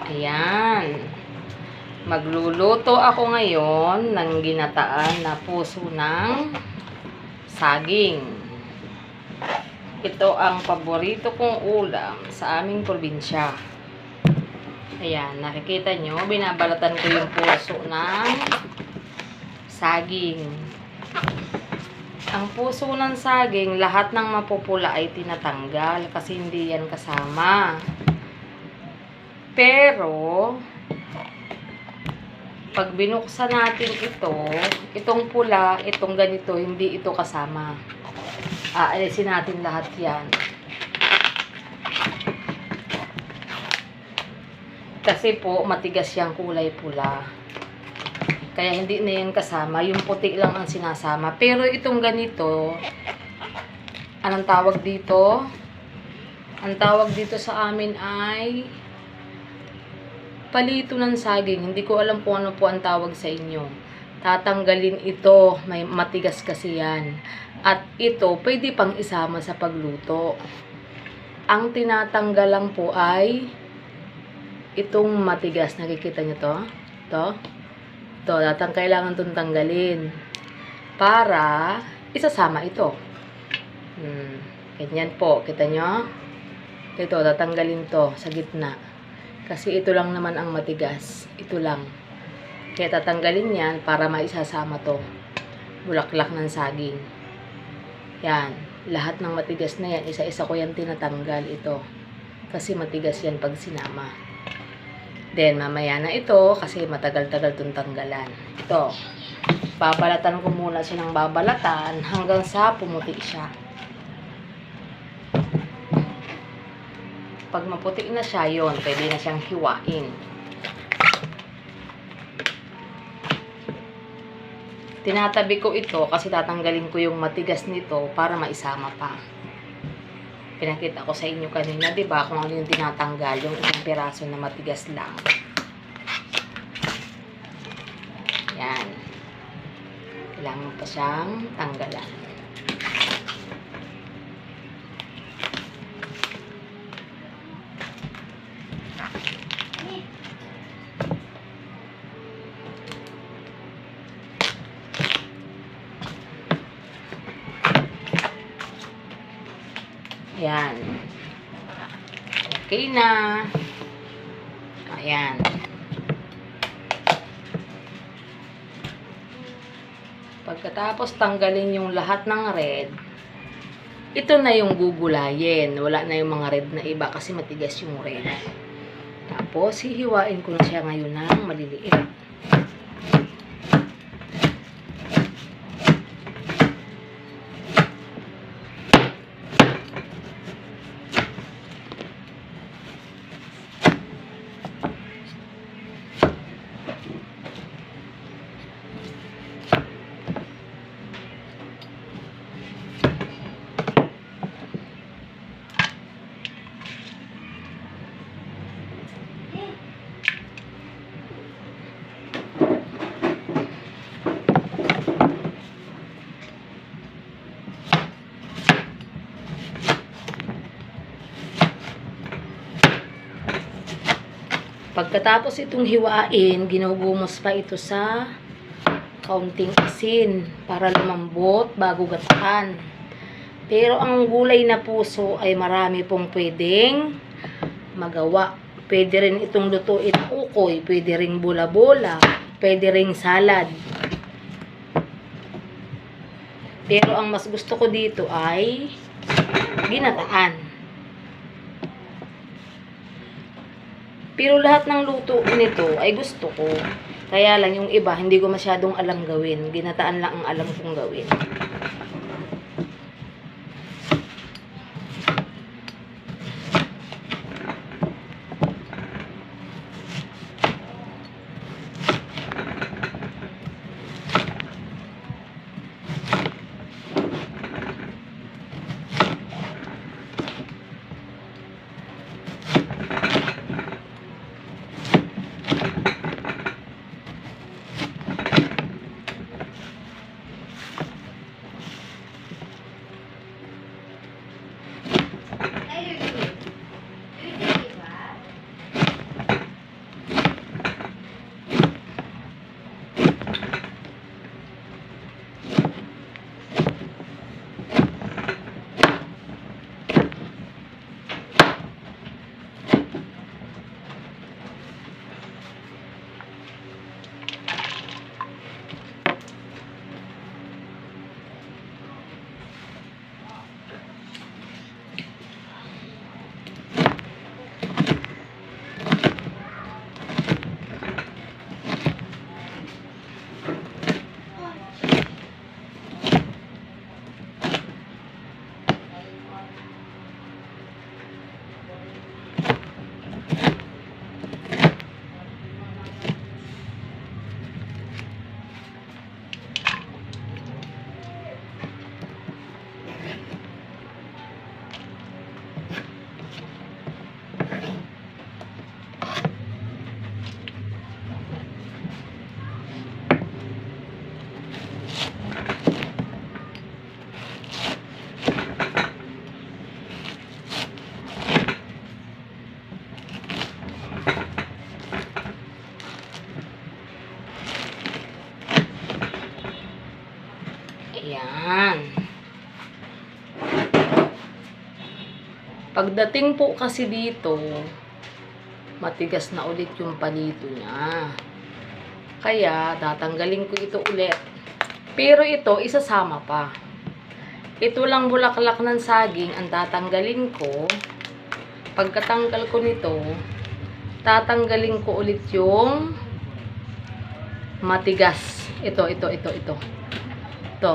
Ayan. Magluluto ako ngayon ng ginataan na puso ng saging. Ito ang paborito kong ulam sa aming probinsya. Ayan, nakikita nyo, binabalatan ko yung puso ng saging. Ang puso ng saging, lahat ng mapupula ay tinatanggal kasi hindi yan kasama. Pero, pag binuksan natin ito, itong pula, itong ganito, hindi ito kasama. Aalisin natin lahat yan. Kasi po, matigas yung kulay pula. Kaya hindi na yan kasama. Yung puti lang ang sinasama. Pero itong ganito, anong tawag dito? Ang tawag dito sa amin ay palito ng saging. Hindi ko alam kung ano po ang tawag sa inyo. Tatanggalin ito. May matigas kasi yan. At ito, pwede pang isama sa pagluto. Ang tinatanggal lang po ay itong matigas. Nakikita nyo to? Ito, kailangan itong tanggalin. Para isasama ito. Ganyan po. Kita nyo? Ito, tatanggalin to sa gitna. Kasi ito lang naman ang matigas. Ito lang. Kaya tatanggalin yan para maisasama to. Bulaklak ng saging. Yan. Lahat ng matigas na yan, isa-isa ko yan tinatanggal ito. Kasi matigas yan pag sinama. Then, mamaya na ito kasi matagal-tagal itong tanggalan. Ito. Babalatan ko muna siya ng babalatan hanggang sa pumuti siya. Pag maputi na siya, yun, pwede na siyang hiwain. Tinatabi ko ito kasi tatanggalin ko yung matigas nito para maisama pa. Pinakita ko sa inyo kanina, diba, kung ano yung tinatanggal, yung isang piraso na matigas lang. Yan. Kailangan pa siyang tanggalan. Ayan. Okay na. Ayan. Pagkatapos tanggalin yung lahat ng red, ito na yung gugulayin. Wala na yung mga red na iba kasi matigas yung red. Tapos, hihiwain ko na siya ngayon ng maliliit. Pagkatapos itong hiwain, ginugumos pa ito sa kaunting asin para lumambot bago gataan. Pero ang gulay na puso ay marami pong pwedeng magawa. Pwede rin itong lutuin ukoy, pwede ring bola-bola, pwede ring salad. Pero ang mas gusto ko dito ay ginataan. Pero lahat ng luto nito ay gusto ko. Kaya lang yung iba, hindi ko masyadong alam gawin. Ginataan lang ang alam kong gawin. Pagdating po kasi dito, matigas na ulit yung palito niya. Kaya, tatanggalin ko ito ulit. Pero ito, isasama pa. Ito lang bulaklak ng saging ang tatanggalin ko. Pagkatanggal ko nito, tatanggalin ko ulit yung matigas. Ito. Ito.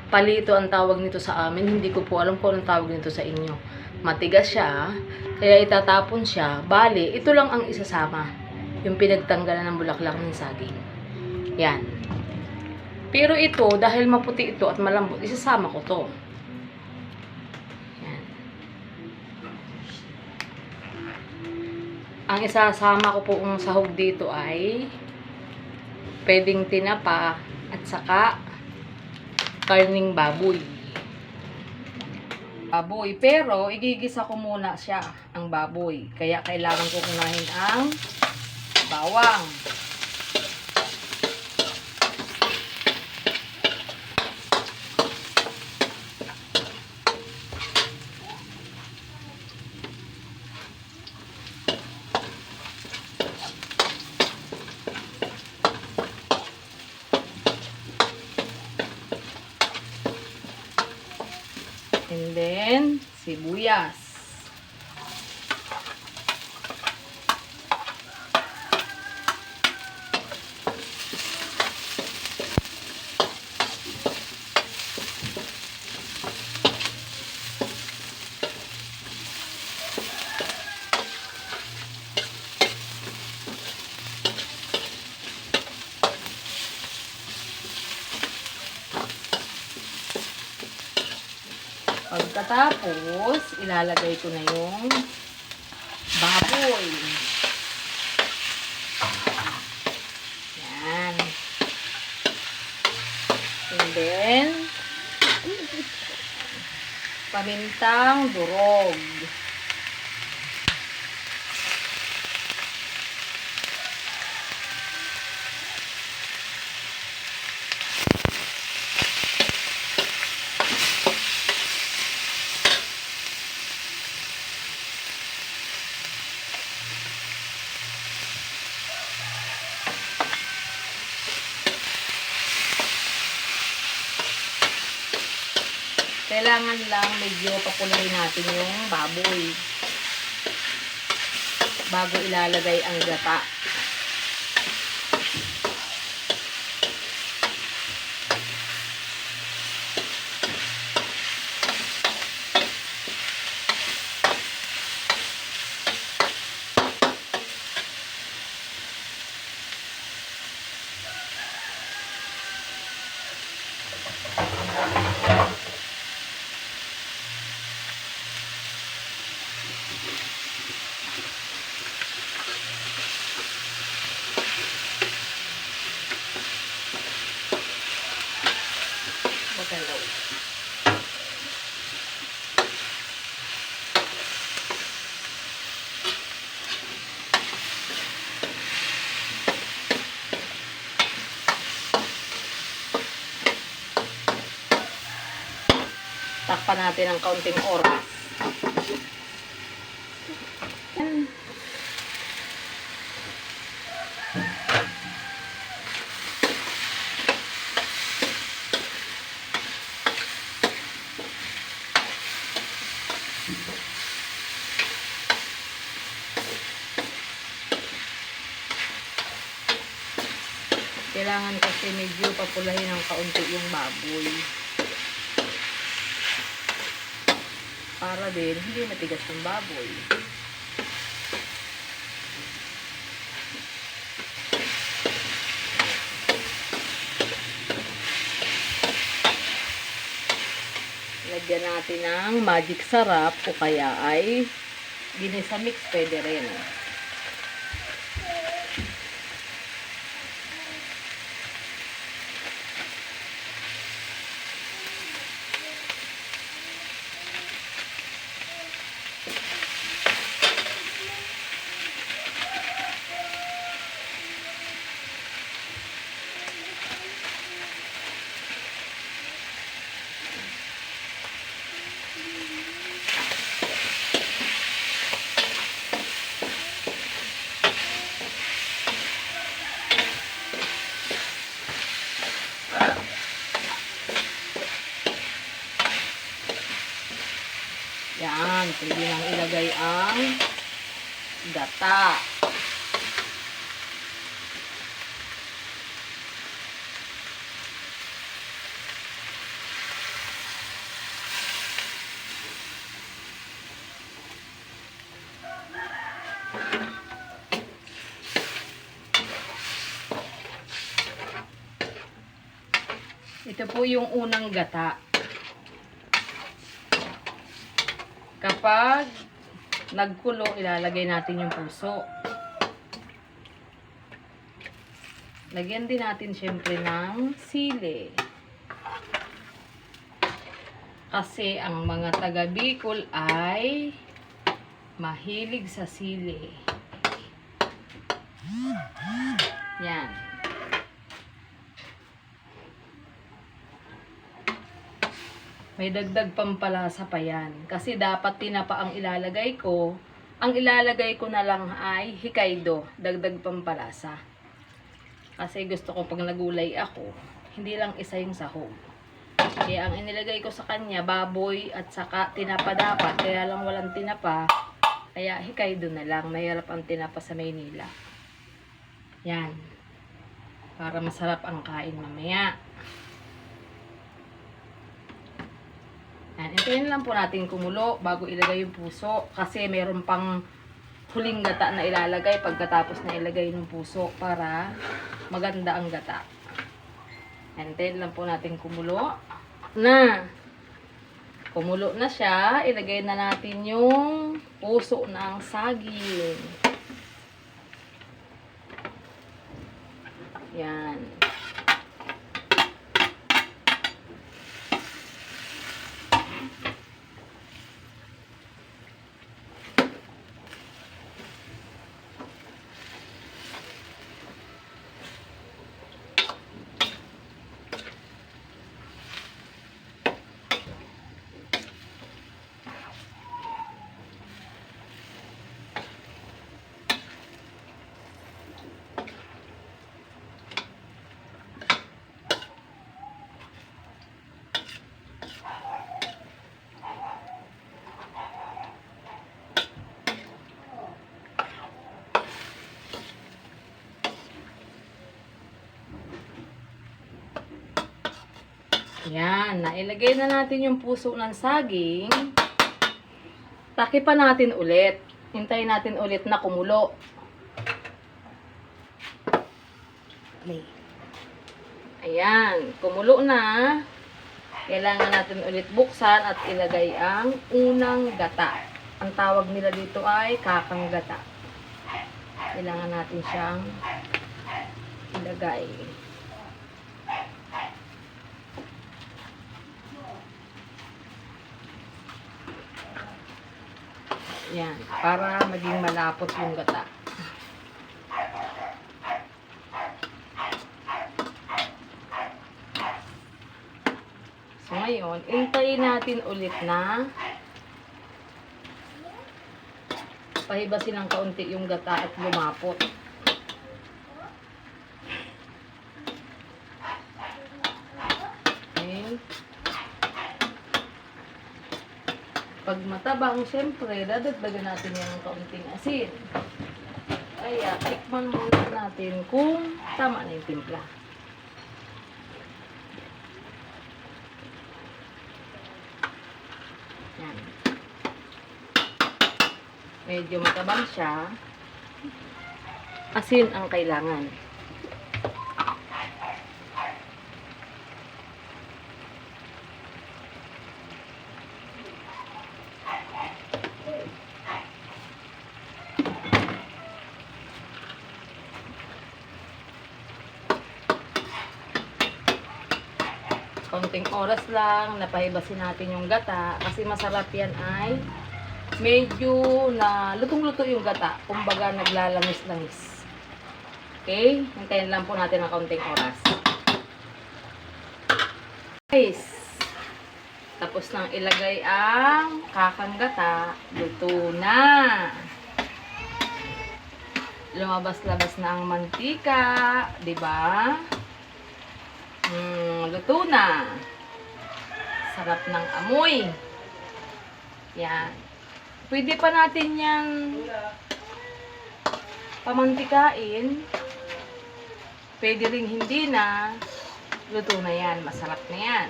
Palito ang tawag nito sa amin. Hindi ko po alam kung anong tawag nito sa inyo. Matigas siya, kaya itatapon siya. Bale, ito lang ang isasama. Yung pinagtanggalan ng bulaklak ng saging. Yan. Pero ito, dahil maputi ito at malambot, isasama ko to. Yan. Ang isasama ko po ang sahog dito ay pwedeng tinapa at saka karning baboy. Pero igigisa ko muna siya, ang baboy. Kaya kailangan ko kunahin ang bawang. And then, sibuyas. Pagkatapos, ilalagay ko na yung baboy. Yan. And then, pamintang durog. Kailangan lang medyo papulahin natin yung baboy bago ilalagay ang gata. Magalaw. Takpan natin ng kaunting oras. Kailangan kasi medyo papulahin ng kaunti yung baboy. Para din hindi matigas yung baboy. Lagyan natin ng magic sarap o kaya ay ginisa mix, pwede rin. gata. Ito po yung unang gata. Kapag nagkulo, ilalagay natin yung puso. Lagyan din natin syempre ng sili. Kasi ang mga taga Bicol ay mahilig sa sili. Yan. May dagdag pampalasa pa yan. Kasi dapat tinapa ang ilalagay ko. Ang ilalagay ko na lang ay Hokkaido. Dagdag pampalasa. Kasi gusto ko pag nagulay ako, hindi lang isa yung sahog. Kaya ang inilagay ko sa kanya, baboy at saka tinapa dapat. Kaya lang walang tinapa. Kaya Hokkaido na lang. Mahirap ang tinapa sa Maynila. Yan. Para masarap ang kain mamaya. Yan. Hintayin lang po natin kumulo bago ilagay yung puso. Kasi mayroon pang huling gata na ilalagay pagkatapos na ilagay ng puso para maganda ang gata. Hintayin lang po natin kumulo. Kumulo na siya. Ilagay na natin yung puso ng saging. Yan. Yan, nailagay na natin yung puso ng saging. Takipan natin ulit. Hintayin natin ulit na kumulo. Ayan, kumulo na. Kailangan natin ulit buksan at ilagay ang unang gata. Ang tawag nila dito ay kakang gata. Kailangan natin siyang ilagay. Yan, para maging malapot yung gata. So ngayon, hintayin natin ulit na pahibasin ng kaunti yung gata at lumapot. Okay. Pag matabang, siyempre, dadagdagan natin yung kaunting asin. Kaya, tikman muna natin kung tama na yung timpla. Yan. Medyo matabang siya. Asin ang kailangan. Konting oras lang, napahibasin natin yung gata. Kasi masarap yan ay medyo na lutong-luto yung gata. Kumbaga naglalamis-lamis. Okay? Hintayin lang po natin ng konting oras. Guys, tapos nang ilagay ang kakang gata, luto na. Lumabas-labas na ang mantika, 'di ba? Luto na. Sarap ng amoy. Yan. Pwede pa natin yang pamantikain. Pwede ring hindi na. Luto na yan. Masarap na yan.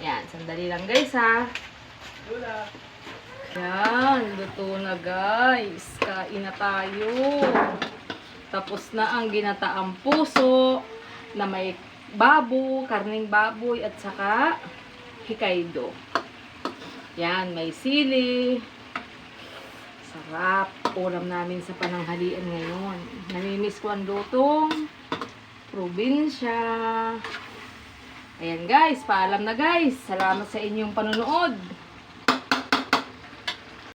Yan. Sandali lang guys ha. Yan. Luto na guys. Kain na tayo. Tapos na ang ginataang puso na may karning baboy at saka hikaydo. Yan, may sili. Sarap. Ulam namin sa pananghalian ngayon. Namimiss ko ang lutong probinsya. Ayan guys, paalam na guys. Salamat sa inyong panonood.